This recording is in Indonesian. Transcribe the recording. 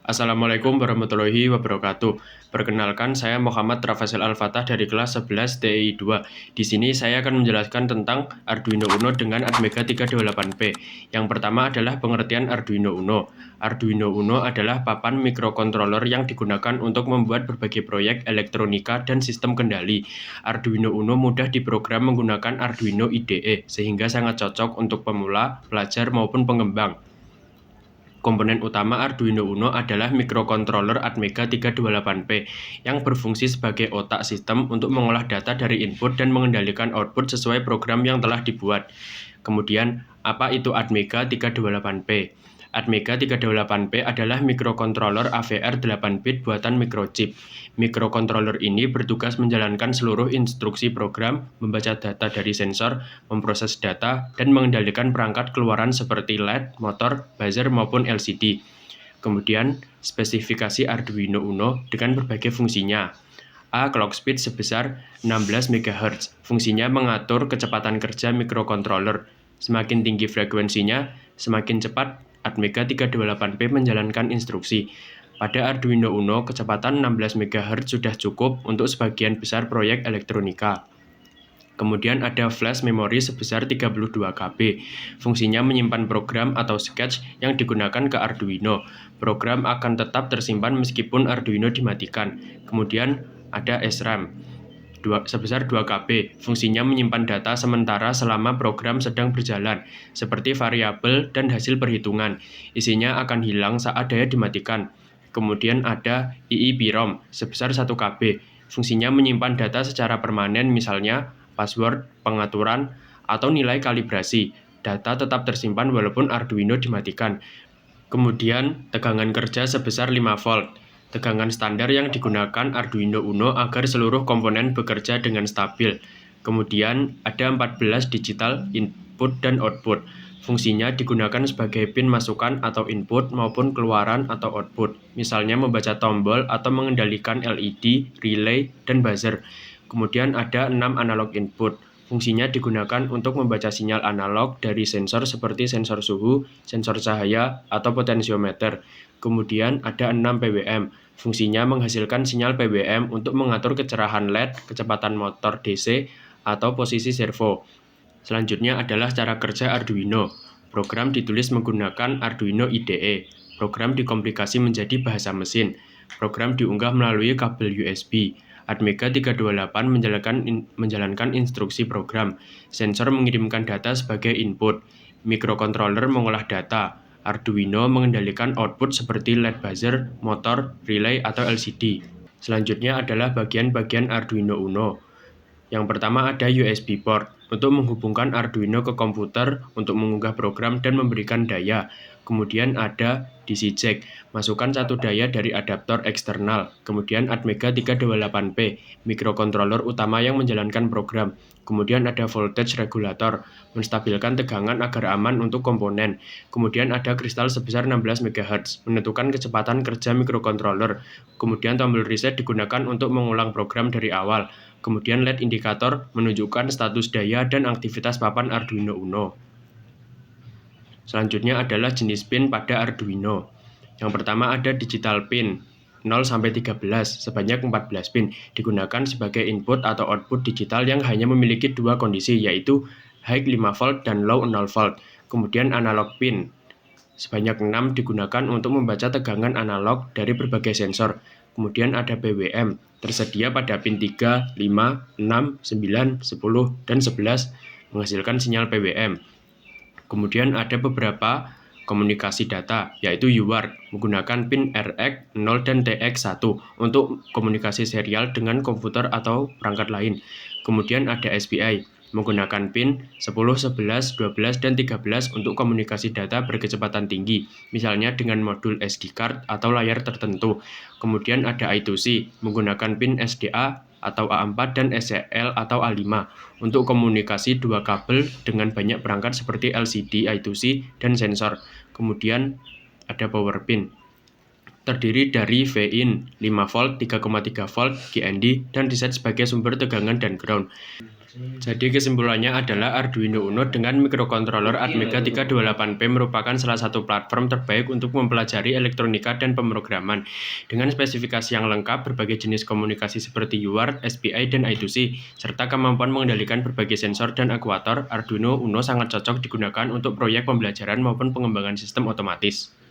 Assalamualaikum warahmatullahi wabarakatuh. Perkenalkan, saya Muhammad Rafael Al-Fatah dari kelas 11 TI 2. Di sini saya akan menjelaskan tentang Arduino Uno dengan Atmega 328P. Yang pertama adalah pengertian Arduino Uno. Arduino Uno adalah papan mikrokontroler yang digunakan untuk membuat berbagai proyek elektronika dan sistem kendali. Arduino Uno mudah diprogram menggunakan Arduino IDE, sehingga sangat cocok untuk pemula, pelajar, maupun pengembang. Komponen utama Arduino Uno adalah mikrokontroler Atmega 328P yang berfungsi sebagai otak sistem untuk mengolah data dari input dan mengendalikan output sesuai program yang telah dibuat. Kemudian, apa itu Atmega 328P? Atmega 328P adalah mikrokontroler AVR 8-bit buatan Microchip. Mikrokontroler ini bertugas menjalankan seluruh instruksi program, membaca data dari sensor, memproses data, dan mengendalikan perangkat keluaran seperti LED, motor, buzzer, maupun LCD. Kemudian, spesifikasi Arduino Uno dengan berbagai fungsinya. A. Clock speed sebesar 16 MHz. Fungsinya mengatur kecepatan kerja mikrokontroler. Semakin tinggi frekuensinya, semakin cepat Atmega 328P menjalankan instruksi. Pada Arduino Uno, kecepatan 16 MHz sudah cukup untuk sebagian besar proyek elektronika. Kemudian ada flash memory sebesar 32 KB. Fungsinya menyimpan program atau sketch yang digunakan ke Arduino. Program akan tetap tersimpan meskipun Arduino dimatikan. Kemudian ada SRAM sebesar 2 KB. Fungsinya menyimpan data sementara selama program sedang berjalan, seperti variabel dan hasil perhitungan. Isinya akan hilang saat daya dimatikan. Kemudian ada EEPROM sebesar 1 KB. Fungsinya menyimpan data secara permanen, misalnya password, pengaturan, atau nilai kalibrasi. Data tetap tersimpan walaupun Arduino dimatikan. Kemudian, tegangan kerja sebesar 5 volt. Tegangan standar yang digunakan Arduino Uno agar seluruh komponen bekerja dengan stabil. Kemudian, ada 14 digital input dan output. Fungsinya digunakan sebagai pin masukan atau input maupun keluaran atau output. Misalnya membaca tombol atau mengendalikan LED, relay, dan buzzer. Kemudian ada 6 analog input. Fungsinya digunakan untuk membaca sinyal analog dari sensor seperti sensor suhu, sensor cahaya, atau potensiometer. Kemudian ada 6 PWM. Fungsinya menghasilkan sinyal PWM untuk mengatur kecerahan LED, kecepatan motor DC, atau posisi servo. Selanjutnya adalah cara kerja Arduino. Program ditulis menggunakan Arduino IDE. Program dikomplikasi menjadi bahasa mesin. Program diunggah melalui kabel USB. Atmega 328 menjalankan instruksi program. Sensor mengirimkan data sebagai input. Mikrokontroler mengolah data. Arduino mengendalikan output seperti LED buzzer, motor, relay, atau LCD. Selanjutnya adalah bagian-bagian Arduino Uno. Yang pertama ada USB port untuk menghubungkan Arduino ke komputer untuk mengunggah program dan memberikan daya. Kemudian ada DC jack, masukkan satu daya dari adaptor eksternal. Kemudian Atmega 328P, mikrokontroler utama yang menjalankan program. Kemudian ada voltage regulator, menstabilkan tegangan agar aman untuk komponen. Kemudian ada kristal sebesar 16 MHz, menentukan kecepatan kerja mikrokontroler. Kemudian tombol reset digunakan untuk mengulang program dari awal. Kemudian LED indikator menunjukkan status daya dan aktivitas papan Arduino Uno. Selanjutnya adalah jenis pin pada Arduino. Yang pertama ada digital pin 0-13 sebanyak 14 pin, digunakan sebagai input atau output digital yang hanya memiliki dua kondisi, yaitu high 5 volt dan low 0 volt. Kemudian analog pin sebanyak 6 digunakan untuk membaca tegangan analog dari berbagai sensor. Kemudian ada PWM, tersedia pada pin 3, 5, 6, 9, 10, dan 11 menghasilkan sinyal PWM. Kemudian ada beberapa komunikasi data, yaitu UART, menggunakan pin RX 0 dan TX1 untuk komunikasi serial dengan komputer atau perangkat lain. Kemudian ada SPI, menggunakan pin 10, 11, 12, dan 13 untuk komunikasi data berkecepatan tinggi, misalnya dengan modul SD card atau layar tertentu. Kemudian ada I2C, menggunakan pin SDA atau A4 dan SCL atau A5 untuk komunikasi dua kabel dengan banyak perangkat seperti LCD, I2C, dan sensor. Kemudian ada power pin. terdiri dari V-in, 5V, 3,3V, GND, dan diset sebagai sumber tegangan dan ground. Jadi kesimpulannya adalah Arduino Uno dengan mikrokontroler Atmega 328P merupakan salah satu platform terbaik untuk mempelajari elektronika dan pemrograman. Dengan spesifikasi yang lengkap, berbagai jenis komunikasi seperti UART, SPI, dan I2C, serta kemampuan mengendalikan berbagai sensor dan aktuator, Arduino Uno sangat cocok digunakan untuk proyek pembelajaran maupun pengembangan sistem otomatis.